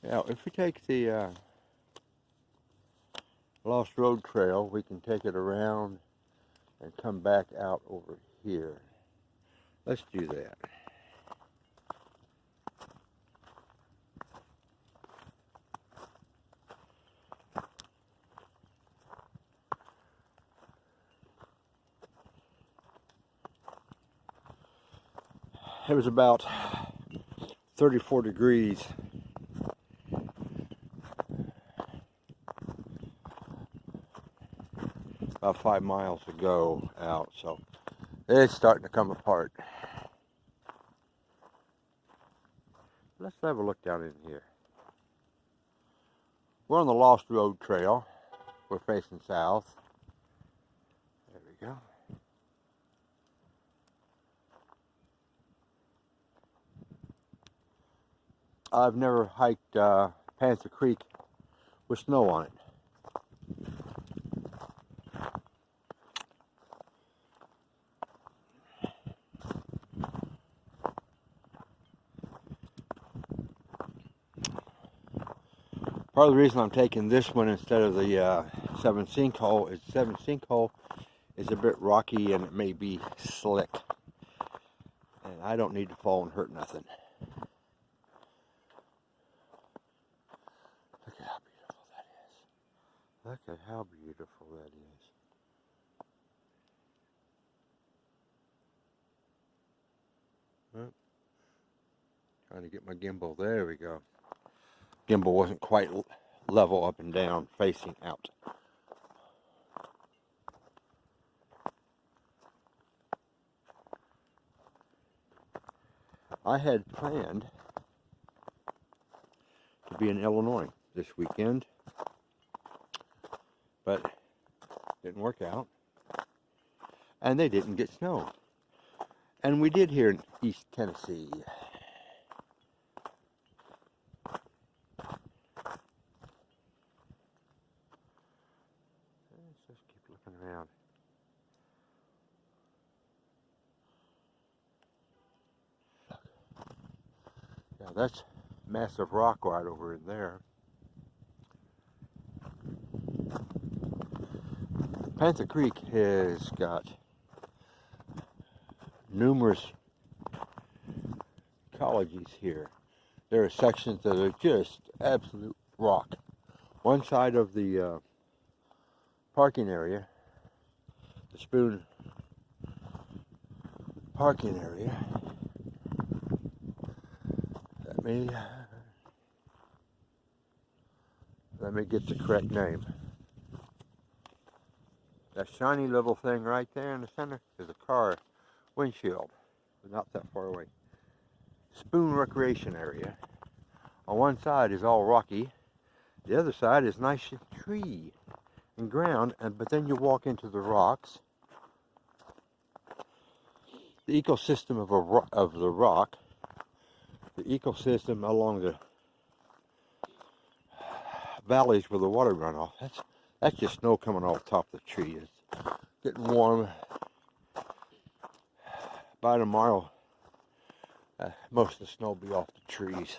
Now, if we take the Lost Road Trail, we can take it around and come back out over here. Let's do that. It was about 34 degrees. About 5 miles to go out, so it's starting to come apart. Let's have a look down in here. We're on the Lost Road Trail. We're facing south. There we go. I've never hiked Panther Creek with snow on it. Part of the reason I'm taking this one instead of the 7 sinkhole is 7 sinkhole is a bit rocky and it may be slick. And I don't need to fall and hurt nothing. Look at how beautiful that is. Look at how beautiful that is. Oh, trying to get my gimbal. There we go. Gimbal wasn't quite level up and down, facing out. I had planned to be in Illinois this weekend, but didn't work out, and they didn't get snow. And we did here in East Tennessee. Let's just keep looking around. Yeah, that's massive rock right over in there. Panther Creek has got numerous colleges here. There are sections that are just absolute rock. One side of the parking area, the Spoon parking area, let me get the correct name. That shiny little thing right there in the center is a car windshield, but not that far away. Spoon Recreation Area. On one side is all rocky, the other side is nice tree and ground, but then you walk into the rocks. The ecosystem of the rock, the ecosystem along the valleys where the water run off. That's just snow coming off the top of the tree. It's getting warm. By tomorrow, most of the snow will be off the trees.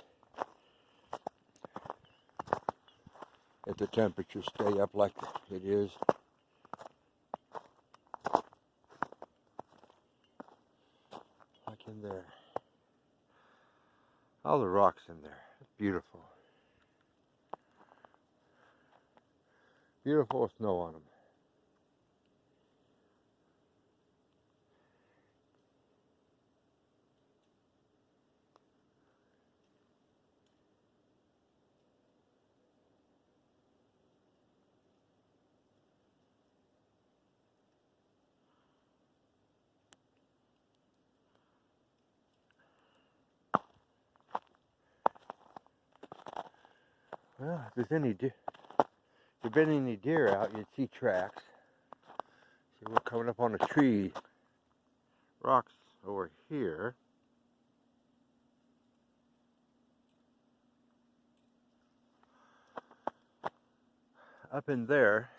If the temperatures stay up like it is. Like in there. All the rocks in there. It's beautiful. Beautiful with snow on them. Well, if there's been any deer out, you'd see tracks. See, we're coming up on a tree, rocks over here. Up in there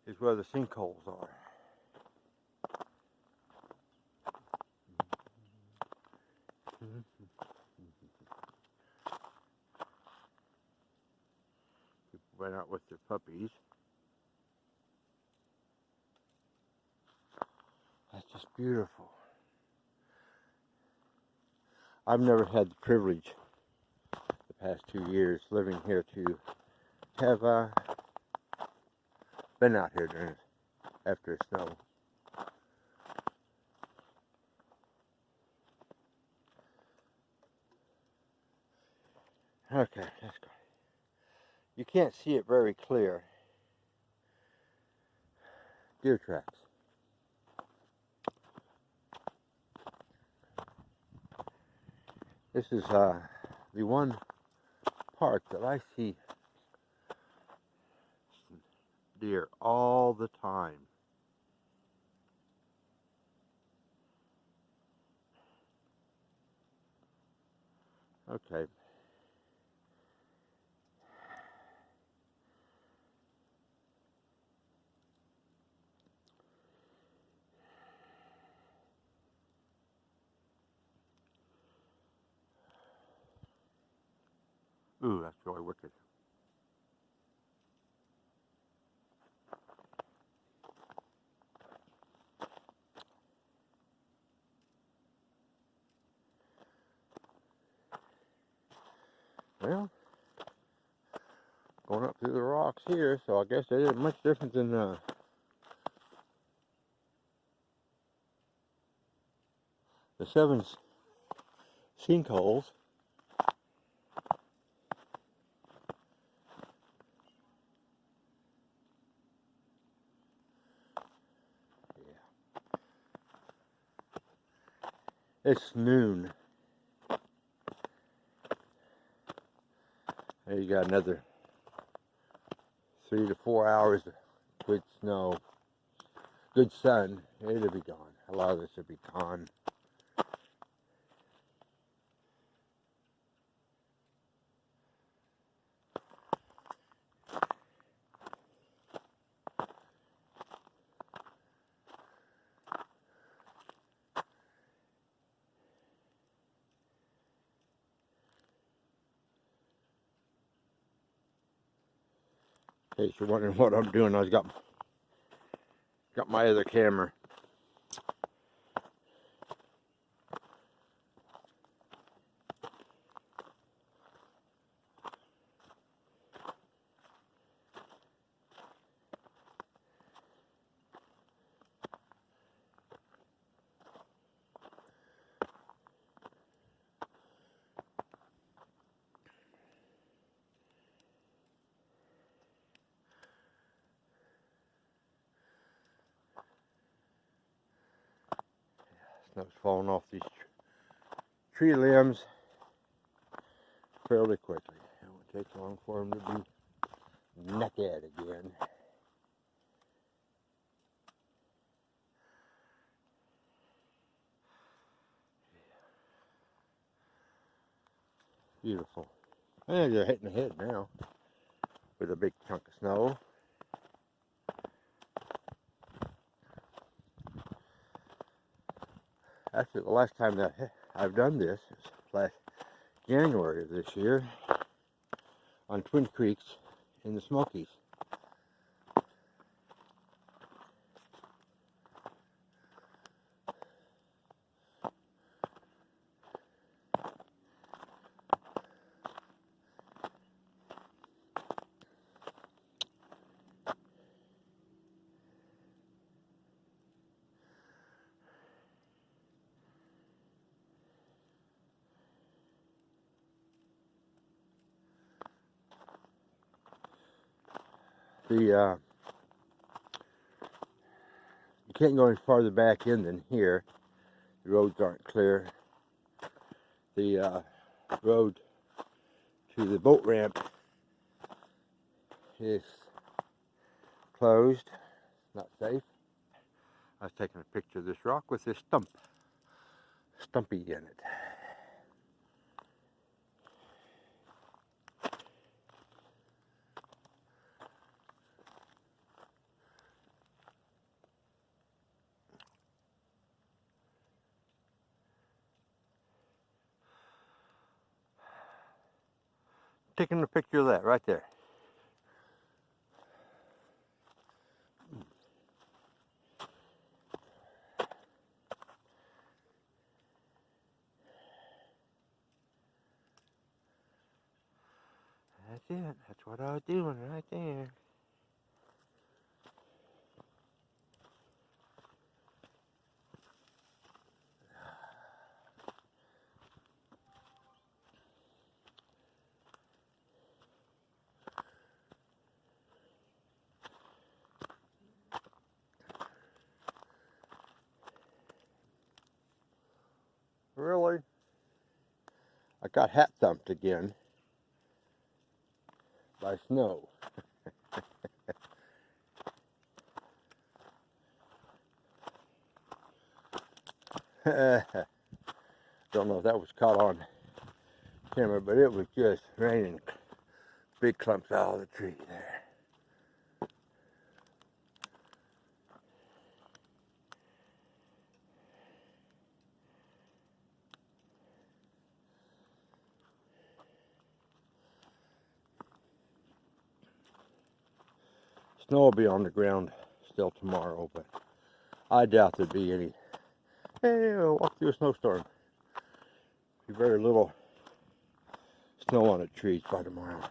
is where the sinkholes are. went out with their puppies. That's just beautiful. I've never had the privilege the past 2 years living here to have been out here during after snow. Okay, let's go. You can't see it very clear. Deer tracks. This is the one park that I see deer all the time. Okay. Ooh, that's really wicked. Well, going up through the rocks here, so I guess there isn't much difference in the seven sinkholes. It's noon. There you got another 3 to 4 hours of good snow, good sun. It'll be gone. A lot of this will be gone. In case you're wondering what I'm doing, I've got my other camera. Snow's falling off these tree limbs fairly quickly. It won't take long for them to be naked again. Beautiful. And they're hitting the head now with a big chunk of snow. Actually, the last time that I've done this is last January of this year on Twin Creeks in the Smokies. You can't go any farther back in than here. The roads aren't clear. The road to the boat ramp is closed, not safe. I was taking a picture of this rock with this stumpy in it. Taking a picture of that right there. That's it. That's what I was doing right there. Really? I got hat thumped again by snow. Don't know if that was caught on camera, but it was just raining big clumps out of the tree there. Snow will be on the ground still tomorrow, but I doubt there'd be any. Hey, I'll walk through a snowstorm. Be very little snow on the trees by tomorrow.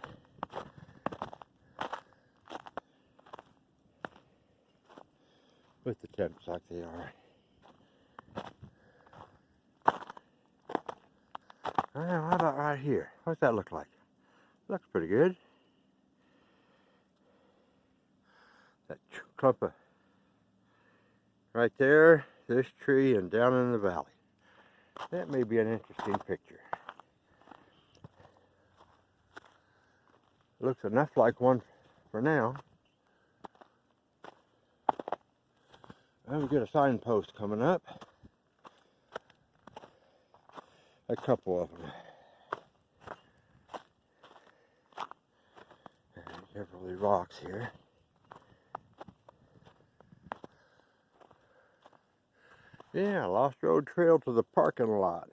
With the temps like they are. How about right here? What's that look like? Looks pretty good. That clump of right there, this tree, and down in the valley. That may be an interesting picture. Looks enough like one for now. And we get a signpost coming up. A couple of them. And careful these rocks here. Yeah, Lost Road Trail to the parking lot.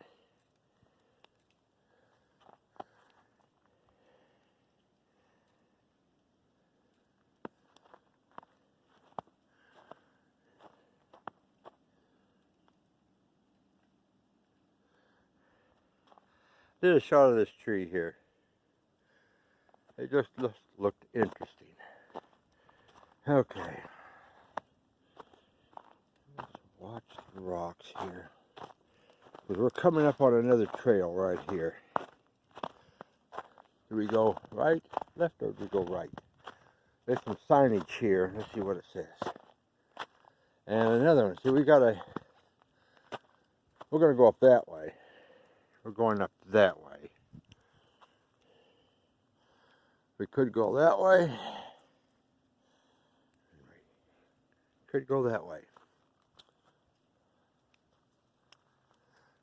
Did a shot of this tree here. It just looked interesting. Okay. Let's watch the rocks here. Because we're coming up on another trail right here. Do we go right, left, or do we go right? There's some signage here. Let's see what it says. And another one. See, we're going to go up that way. We're going up that way. We could go that way. Could go that way.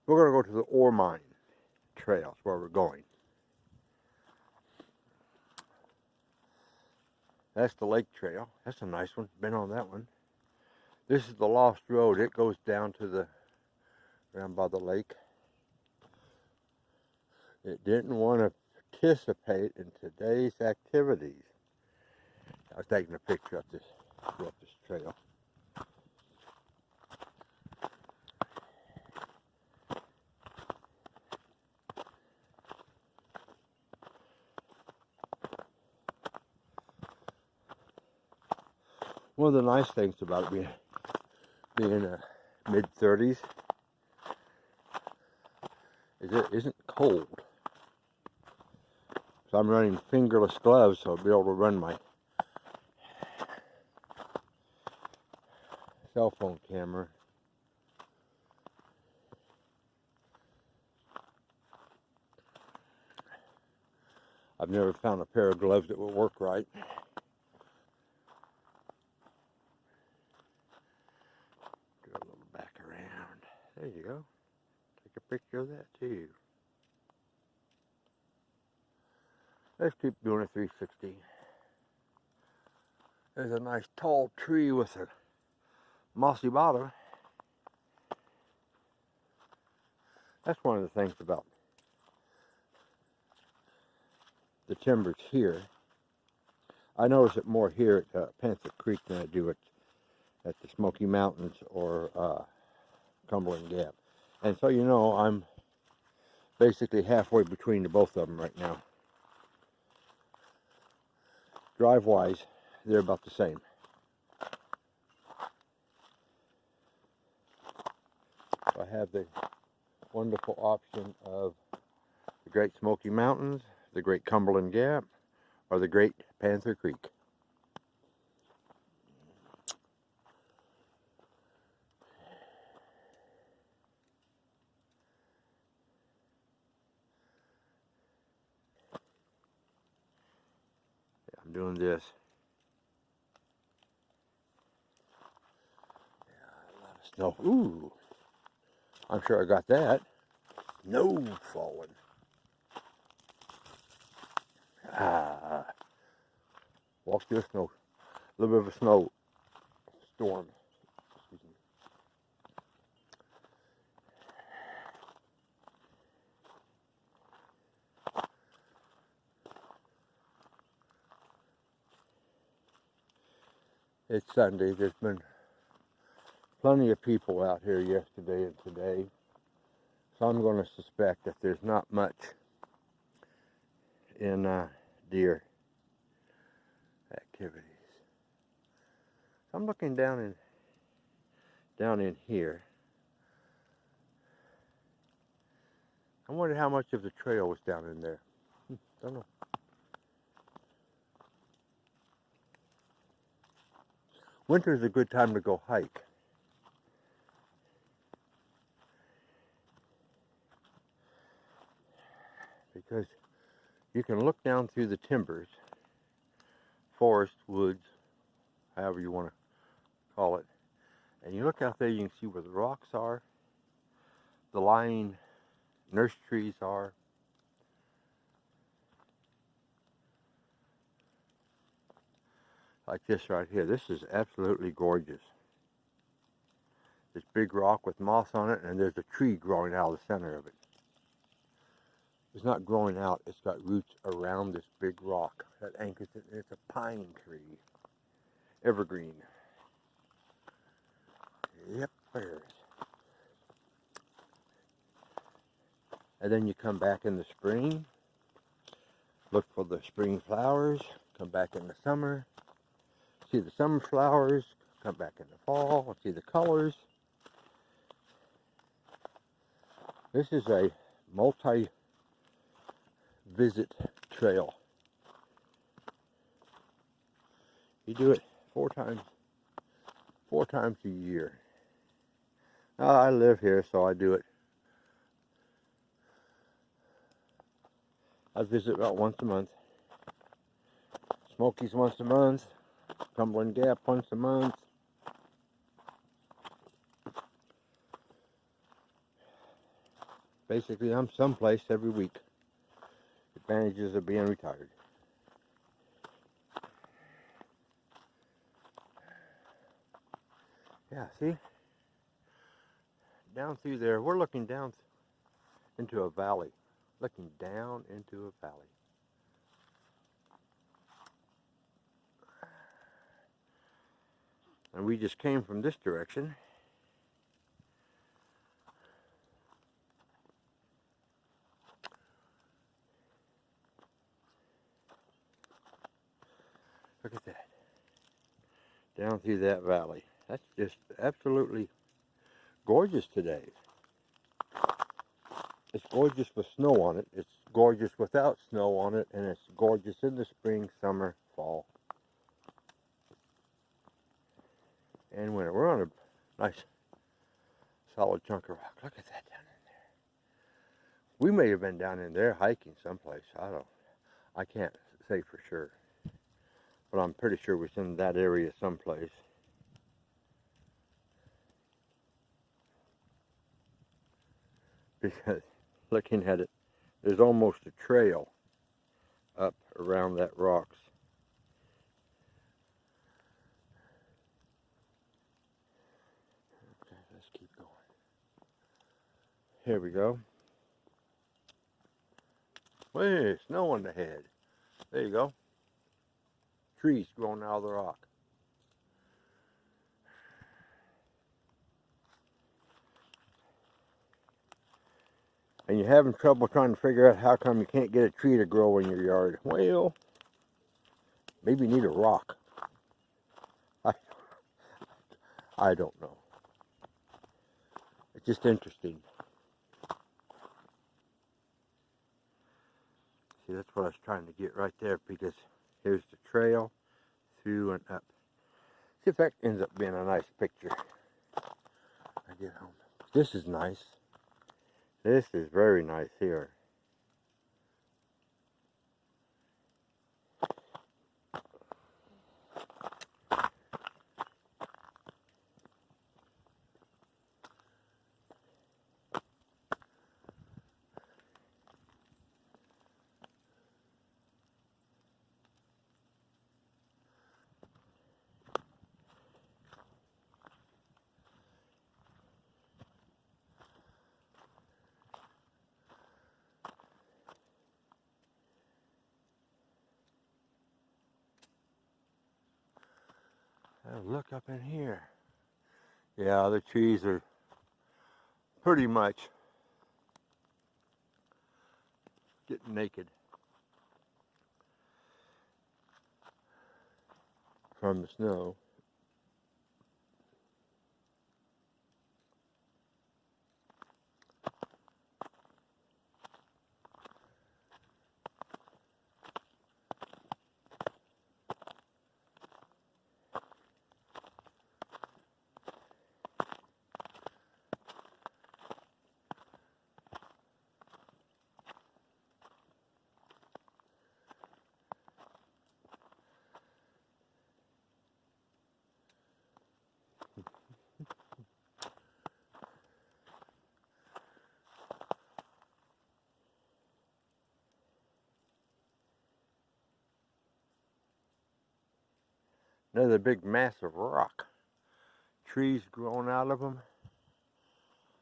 We're going to go to the ore mine trails where we're going. That's the lake trail. That's a nice one. Been on that one. This is the Lost Road. It goes down to the around by the lake. It didn't want to participate in today's activities. I was taking a picture of this, go up this trail. One of the nice things about it being mid-30s is it isn't cold. So I'm running fingerless gloves, so I'll be able to run my cell phone camera. I've never found a pair of gloves that will work right. Do a little back around. There you go. Take a picture of that too. Let's keep doing a 360. There's a nice tall tree with a mossy bottom. That's one of the things about the timbers here. I notice it more here at Panther Creek than I do at the Smoky Mountains or Cumberland Gap. And so you know, I'm basically halfway between the both of them right now. drive-wise, they're about the same. So I have the wonderful option of the Great Smoky Mountains, the Great Cumberland Gap, or the Great Panther Creek. I'm doing this. Yeah, a lot of snow. Ooh, I'm sure I got that. Snow falling. Ah, walked through a snow, a little bit of a snow storm. Excuse me. It's Sunday. There's been plenty of people out here yesterday and today. So I'm going to suspect that there's not much in deer activities. So I'm looking down in here. I wonder how much of the trail was down in there. Don't know. Winter is a good time to go hike. Because you can look down through the timbers, forest, woods, however you want to call it, and you look out there, you can see where the rocks are, the lying nurse trees are. Like this right here. This is absolutely gorgeous. This big rock with moss on it, and there's a tree growing out of the center of it. It's not growing out, it's got roots around this big rock that anchors it. It's a pine tree. Evergreen. Yep, there it is. And then you come back in the spring, look for the spring flowers, come back in the summer, see the summer flowers, come back in the fall, see the colors. This is a multi-visit trail. You do it four times a year. Now, I live here, so I do it. I visit about once a month. Smokies once a month. Cumberland Gap once a month. Basically, I'm someplace every week. Advantages of being retired. Yeah, see? Down through there, we're looking down into a valley. Looking down into a valley. And we just came from this direction. Look at that. Down through that valley. That's just absolutely gorgeous today. It's gorgeous with snow on it. It's gorgeous without snow on it. And it's gorgeous in the spring, summer, fall, and winter. We're on a nice solid chunk of rock. Look at that down in there. We may have been down in there hiking someplace. I can't say for sure. But I'm pretty sure we're in that area someplace. Because looking at it, there's almost a trail up around that rocks. Okay, let's keep going. Here we go. Hey, snow on the head. There you go. Trees growing out of the rock. And you're having trouble trying to figure out how come you can't get a tree to grow in your yard. Well, Maybe need a rock. I don't know. It's just interesting. See, that's what I was trying to get right there, because here's the trail through and up. See if that ends up being a nice picture. I get home. This is nice. This is very nice here. Look up in here. Yeah, the trees are pretty much getting naked from the snow. Another big massive rock. Trees growing out of them.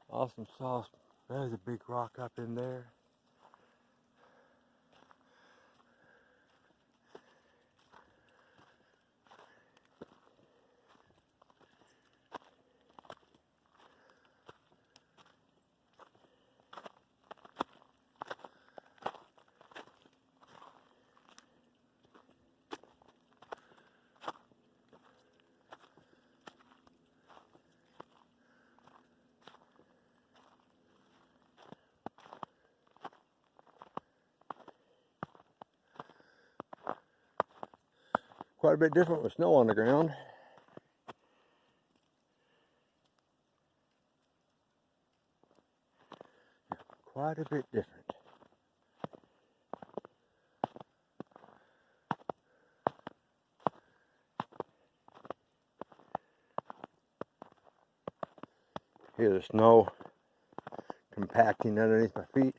Awesome sauce. There's a big rock up in there. Quite a bit different with snow on the ground. Quite a bit different. Hear the snow compacting underneath my feet.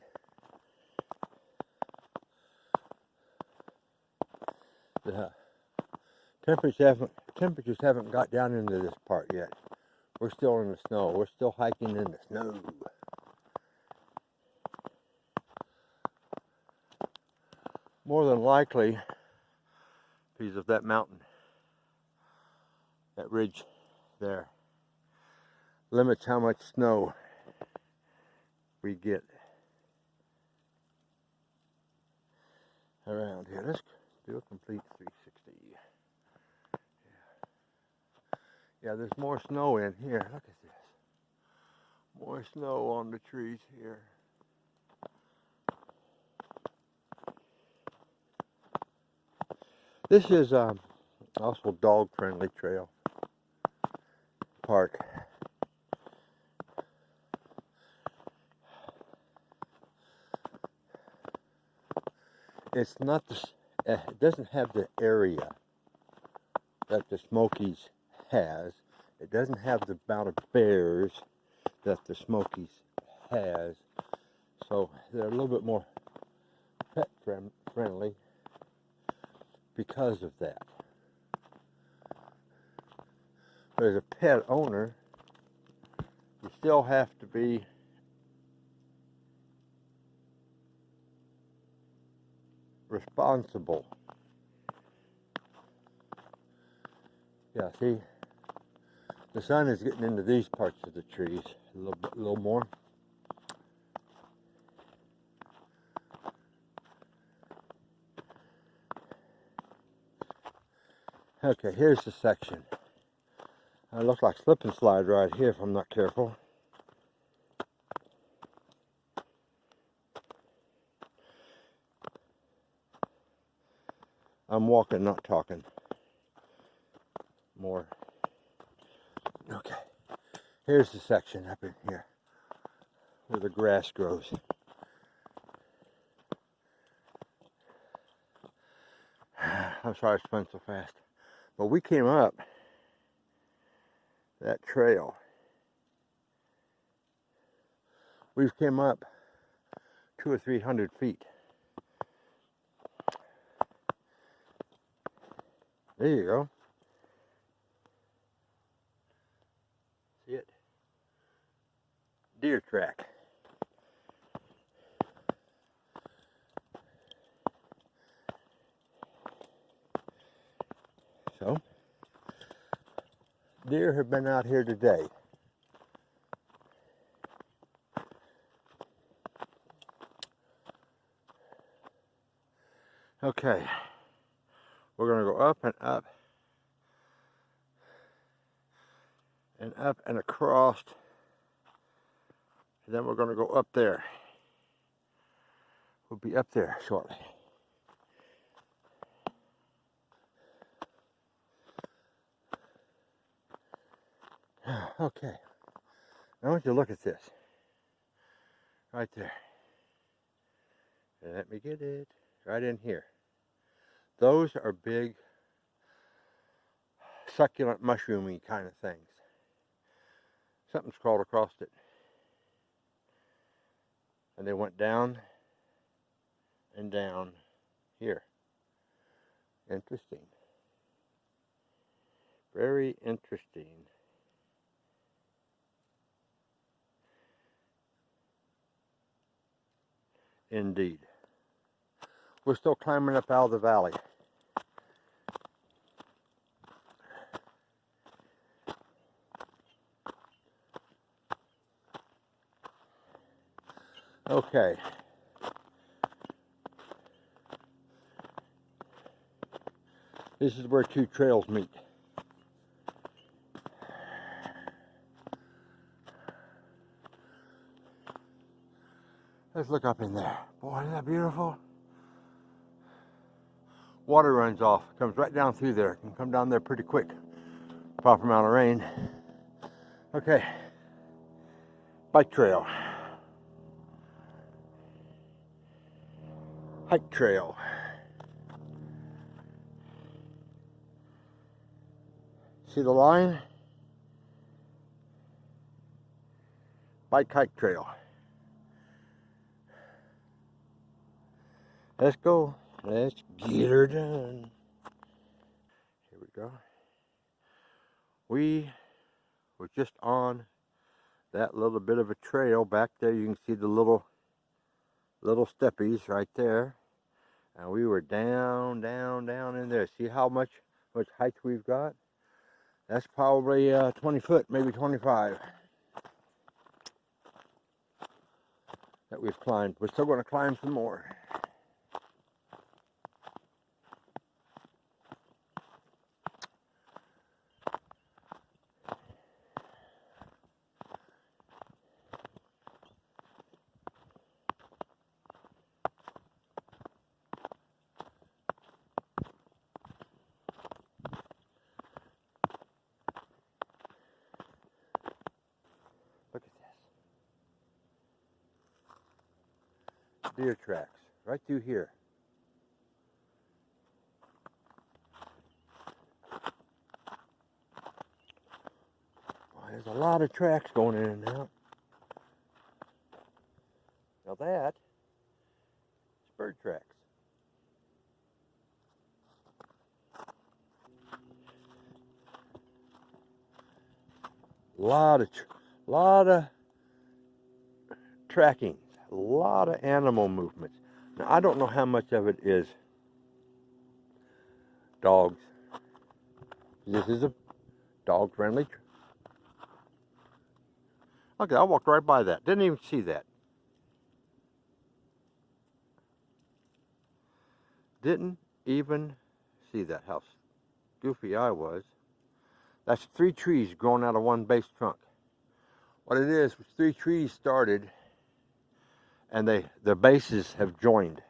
The temperatures haven't got down into this part yet. We're still in the snow. We're still hiking in the snow. More than likely, because of that mountain, that ridge there, limits how much snow we get around here. Let's do a complete 360. Yeah, there's more snow in here. Look at this. More snow on the trees here. This is also dog-friendly trail park. It's not the, it doesn't have the area that the Smokies has. It doesn't have the amount of bears that the Smokies has. So they're a little bit more pet friendly because of that. But as a pet owner, you still have to be responsible. Yeah, see, the sun is getting into these parts of the trees a little more. Okay, here's the section. It looks like slip and slide right here if I'm not careful. I'm walking, not talking. More. Okay, here's the section up in here where the grass grows. I'm sorry it's been so fast. But we came up that trail. We've came up 200 or 300 feet. There you go. See it? Deer track. So, deer have been out here today. Okay, we're going to go up and up and up and across, and then we're going to go up there. We'll be up there shortly. Okay, I want you to look at this right there. Let me get it right in here. Those are big succulent mushroomy kind of things. Something's crawled across it. And they went down and down here. Interesting. Very interesting. Indeed. We're still climbing up out of the valley. Okay. This is where two trails meet. Let's look up in there. Boy, isn't that beautiful? Water runs off, comes right down through there. It can come down there pretty quick. Proper amount of rain. Okay. Bike trail. Hike trail. See the line? Bike hike trail. Let's go. Let's get her done. Here we go. We were just on that little bit of a trail back there. You can see the little steppies right there. And we were down in there. See how much height we've got? That's probably 20 foot, maybe 25 that we've climbed. We're still going to climb some more. Look at this. Deer tracks right through here. Well, there's a lot of tracks going in and out. Now that is bird tracks. Lot of tracking, a lot of animal movements. Now I don't know how much of it is dogs. This is a dog-friendly. Okay, I walked right by that. Didn't even see that. Didn't even see that house. goofy I was. That's 3 trees growing out of one base trunk. What it is, 3 trees started and their bases have joined.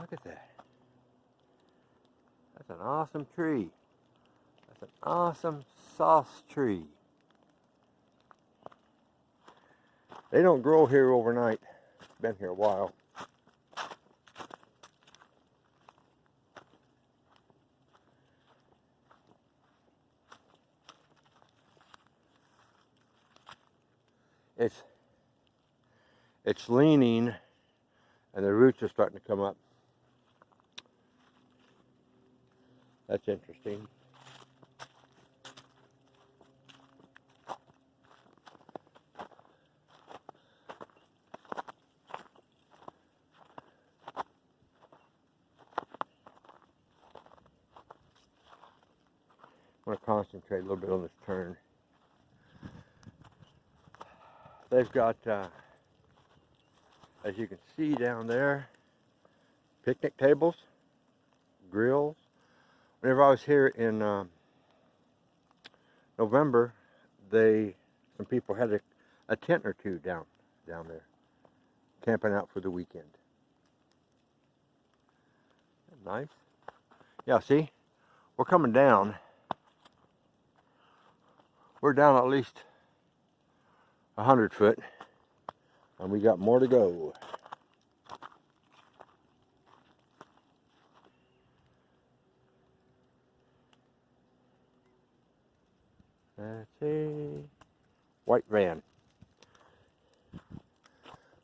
Look at that. That's an awesome tree. That's an awesome sauce tree. They don't grow here overnight. Been here a while. It's leaning and the roots are starting to come up. That's interesting. I'm going to concentrate a little bit on this turn. They've got, as you can see down there, picnic tables, grills. Whenever I was here in November, some people had a tent or two down there, camping out for the weekend. Nice. Yeah, see, we're coming down. We're down at least 100 foot, and we got more to go. Let's see. White van.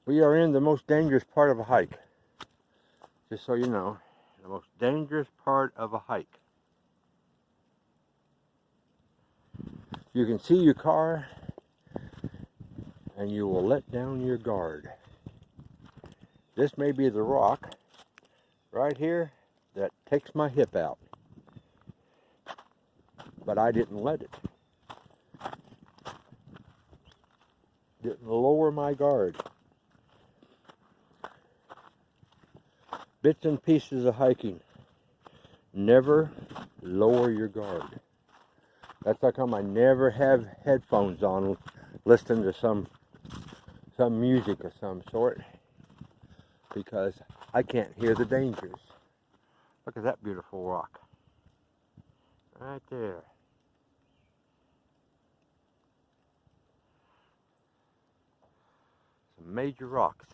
We are in the most dangerous part of a hike. Just so you know, the most dangerous part of a hike. You can see your car, and you will let down your guard. This may be the rock right here that takes my hip out, but I didn't let it. Didn't lower my guard. Bits and pieces of hiking. Never lower your guard. That's how come I never have headphones on listening to some music of some sort, because I can't hear the dangers. Look at that beautiful rock. Right there. Some major rocks.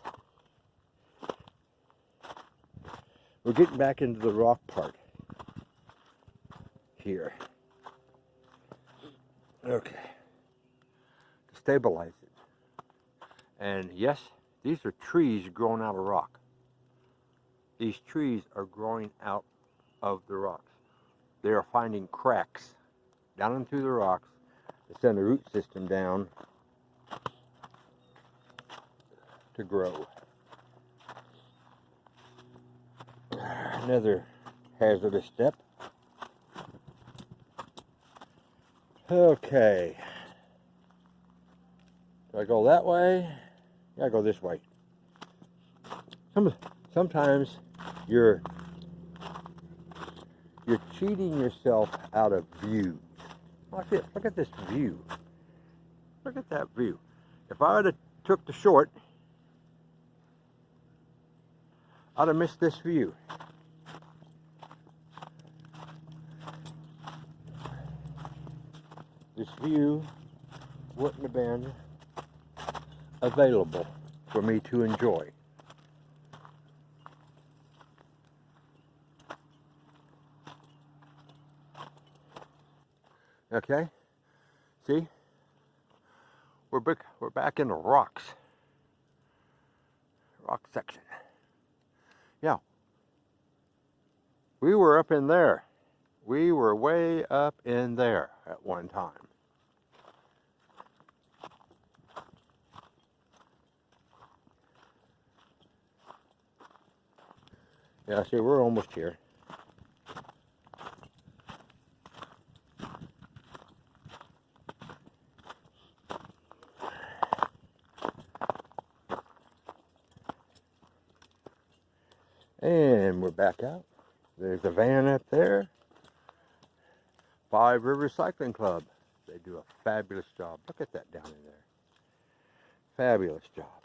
We're getting back into the rock part here. Okay. To stabilize it. And yes, these are trees growing out of rock. These trees are growing out of the rocks. They are finding cracks down into the rocks to send the root system down to grow. Another hazardous step. Okay. Do I go that way? Yeah, I go this way. Sometimes you're cheating yourself out of views. Look at this view. Look at that view. If I would have took the short, I'd have missed this view. This view wouldn't have been available for me to enjoy. Okay, see, we're back in the rocks, rock section. Yeah, we were up in there. We were way up in there at one time. Yeah, see, we're almost here. And we're back out. There's a van up there. Five River Cycling Club. They do a fabulous job. Look at that down in there. Fabulous job.